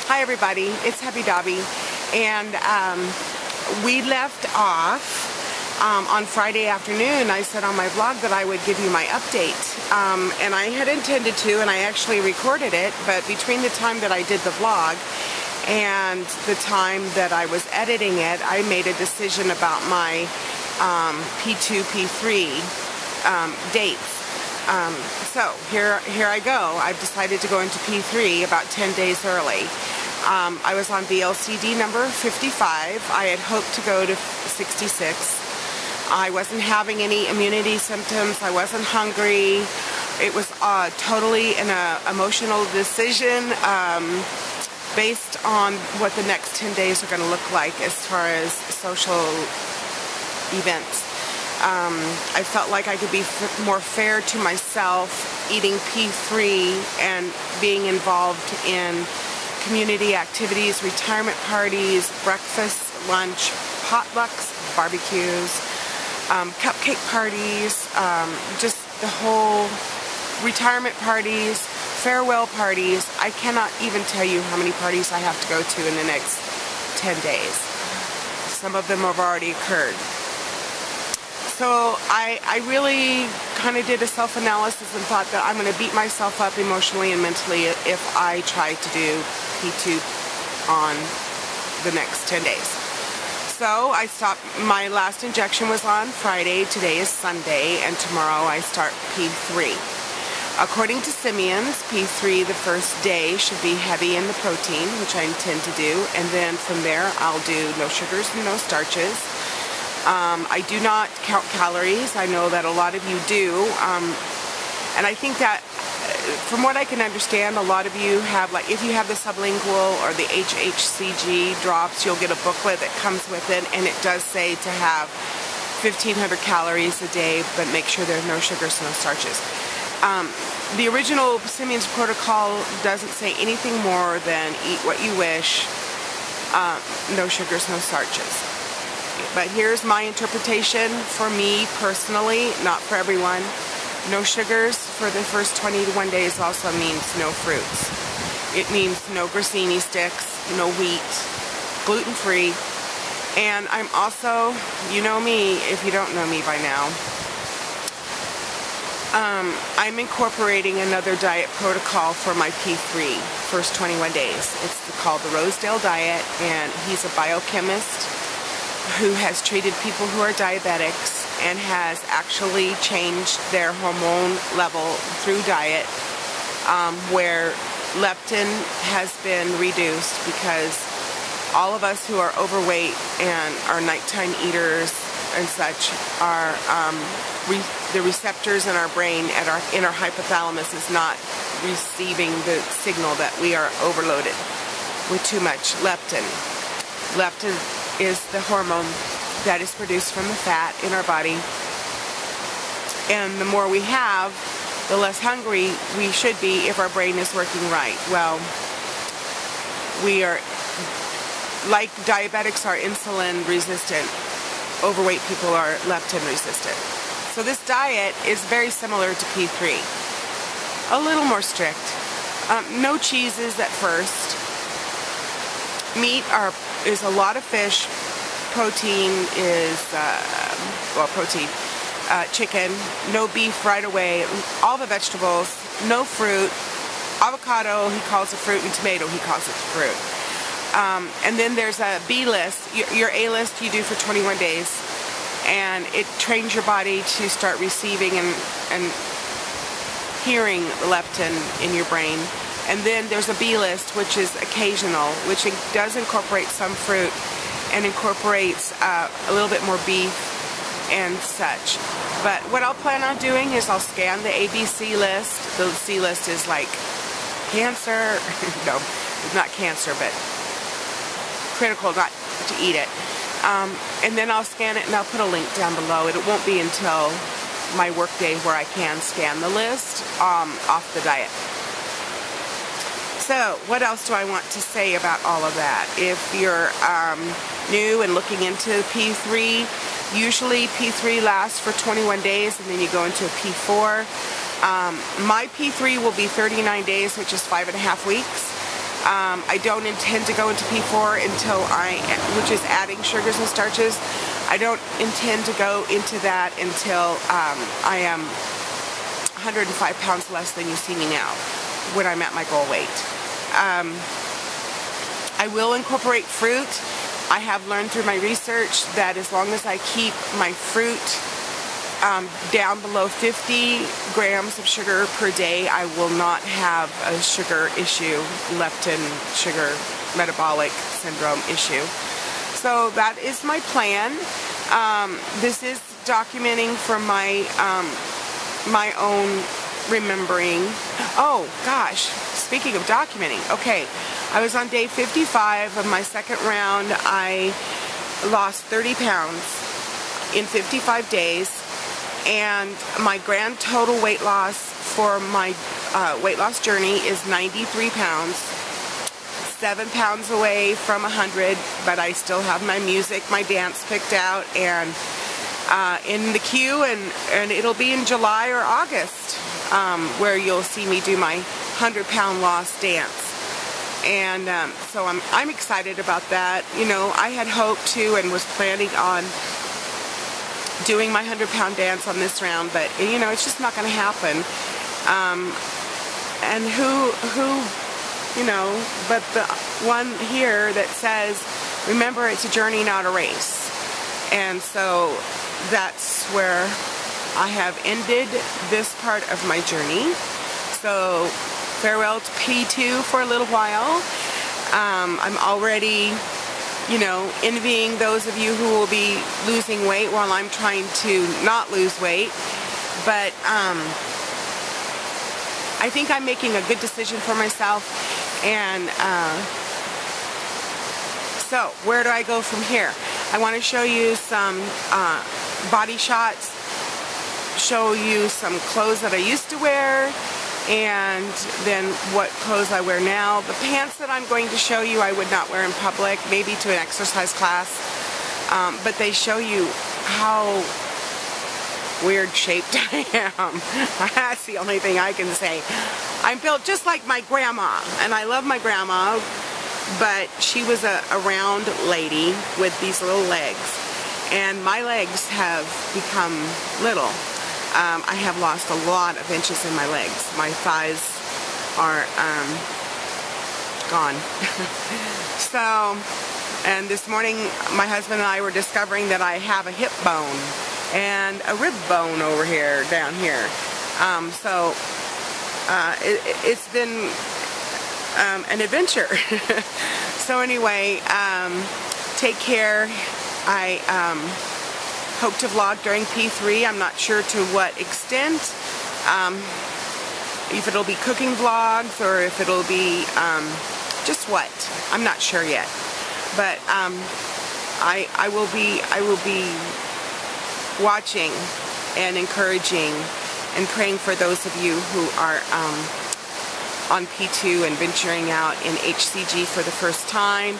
Hi everybody, it's HebbieDobby, and we left off on Friday afternoon. I said on my vlog that I would give you my update, and I had intended to, and I actually recorded it, but between the time that I did the vlog and the time that I was editing it, I made a decision about my P2, P3 dates. So here I go. I've decided to go into P3 about 10 days early. I was on VLCD number 55. I had hoped to go to 66. I wasn't having any immunity symptoms. I wasn't hungry. It was totally an emotional decision based on what the next 10 days are going to look like as far as social events. I felt like I could be more fair to myself eating P3 and being involved in community activities, retirement parties, breakfast, lunch, potlucks, barbecues, cupcake parties, just the whole retirement parties, farewell parties. I cannot even tell you how many parties I have to go to in the next 10 days. Some of them have already occurred. So I really kind of did a self-analysis and thought that I'm going to beat myself up emotionally and mentally if I try to do P2 on the next 10 days. So I stopped. My last injection was on Friday. Today is Sunday, and tomorrow I start P3. According to Simeon's, P3 the first day should be heavy in the protein, which I intend to do, and then from there I'll do no sugars and no starches. I do not count calories. I know that a lot of you do, and I think that from what I can understand, a lot of you have, like, if you have the sublingual or the HcgG drops, you'll get a booklet that comes with it, and it does say to have 1,500 calories a day, but make sure there's no sugars, no starches. The original Simeon's protocol doesn't say anything more than eat what you wish, no sugars, no starches. But here's my interpretation for me personally, not for everyone. No sugars for the first 21 days also means no fruits. It means no grissini sticks, no wheat, gluten-free. And I'm also, you know me if you don't know me by now, I'm incorporating another diet protocol for my P3, first 21 days. It's called the Rosedale diet, and he's a biochemist who has treated people who are diabetics and has actually changed their hormone level through diet, where leptin has been reduced, because all of us who are overweight and are nighttime eaters and such are the receptors in our brain in our hypothalamus is not receiving the signal that we are overloaded with too much leptin. Leptin is the hormone that is produced from the fat in our body, and the more we have, the less hungry we should be if our brain is working right. Well, we are, like diabetics are insulin resistant, overweight people are leptin resistant. So this diet is very similar to P3, a little more strict. No cheeses at first. Meat is a lot of fish. Protein is, chicken. No beef right away. All the vegetables. No fruit. Avocado, he calls it fruit, and tomato, he calls it fruit. And then there's a B list. Your A list you do for 21 days. And it trains your body to start receiving and hearing leptin in your brain. And then there's a B list, which is occasional, which it does incorporate some fruit and incorporates a little bit more beef and such. But what I'll plan on doing is I'll scan the ABC list. The C list is like cancer. No, it's not cancer, but critical not to eat it. And then I'll scan it and I'll put a link down below. It won't be until my work day where I can scan the list off the diet. So, what else do I want to say about all of that? If you're new and looking into P3, usually P3 lasts for 21 days and then you go into a P4. My P3 will be 39 days, which is 5.5 weeks. I don't intend to go into P4 until which is adding sugars and starches. I don't intend to go into that until I am 105 pounds less than you see me now, when I'm at my goal weight. I will incorporate fruit. I have learned through my research that as long as I keep my fruit down below 50 grams of sugar per day, I will not have a sugar issue, leptin sugar metabolic syndrome issue. So that is my plan. This is documenting from my my own remembering. Oh gosh, speaking of documenting, okay, I was on day 55 of my second round. I lost 30 pounds in 55 days, and my grand total weight loss for my weight loss journey is 93 pounds. 7 pounds away from 100, but I still have my music, my dance picked out, and in the queue, and it'll be in July or August where you'll see me do my 100-pound loss dance. And so I'm excited about that. You know, I had hoped to and was planning on doing my 100-pound dance on this round, but you know, it's just not going to happen. And who you know, but the one here that says, remember, it's a journey, not a race. And so that's where I have ended this part of my journey. So farewell to P2 for a little while. I'm already, you know, envying those of you who will be losing weight while I'm trying to not lose weight. But I think I'm making a good decision for myself. And so where do I go from here? I want to show you some body shots, show you some clothes that I used to wear, and then what clothes I wear now. The pants that I'm going to show you I would not wear in public, maybe to an exercise class, but they show you how weird shaped I am. That's the only thing I can say. I'm built just like my grandma, and I love my grandma, but she was a round lady with these little legs, and my legs have become little. I have lost a lot of inches in my legs. My thighs are gone. So, and this morning my husband and I were discovering that I have a hip bone and a rib bone over here, down here. So it's been an adventure. So anyway, take care. I hope to vlog during P3. I'm not sure to what extent. If it'll be cooking vlogs or if it'll be just what. I'm not sure yet. But I will be watching and encouraging and praying for those of you who are on P2 and venturing out in HcG for the first time.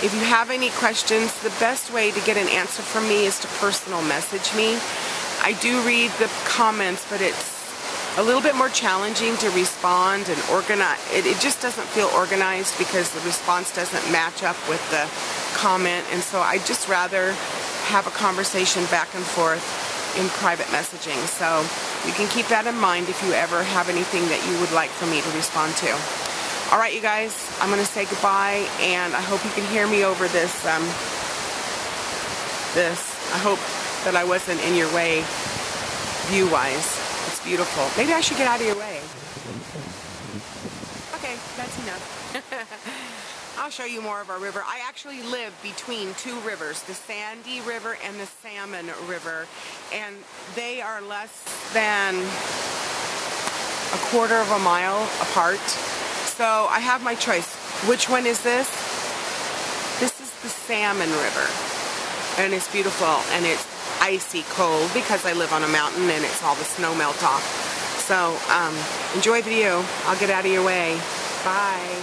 If you have any questions, the best way to get an answer from me is to personal message me. I do read the comments, but it's a little bit more challenging to respond and organize. It just doesn't feel organized because the response doesn't match up with the comment, and so I'd just rather have a conversation back and forth in private messaging. So you can keep that in mind if you ever have anything that you would like for me to respond to. Alright, you guys, I'm going to say goodbye, and I hope you can hear me over this. I hope that I wasn't in your way view-wise. It's beautiful. Maybe I should get out of your way. Okay, that's enough. I'll show you more of our river. I actually live between two rivers, the Sandy River and the Salmon River, and they are less than a quarter of a mile apart. So I have my choice. Which one is this? This is the Salmon River, and it's beautiful, and it's icy cold because I live on a mountain and it's all the snow melt off. So enjoy the view. I'll get out of your way. Bye.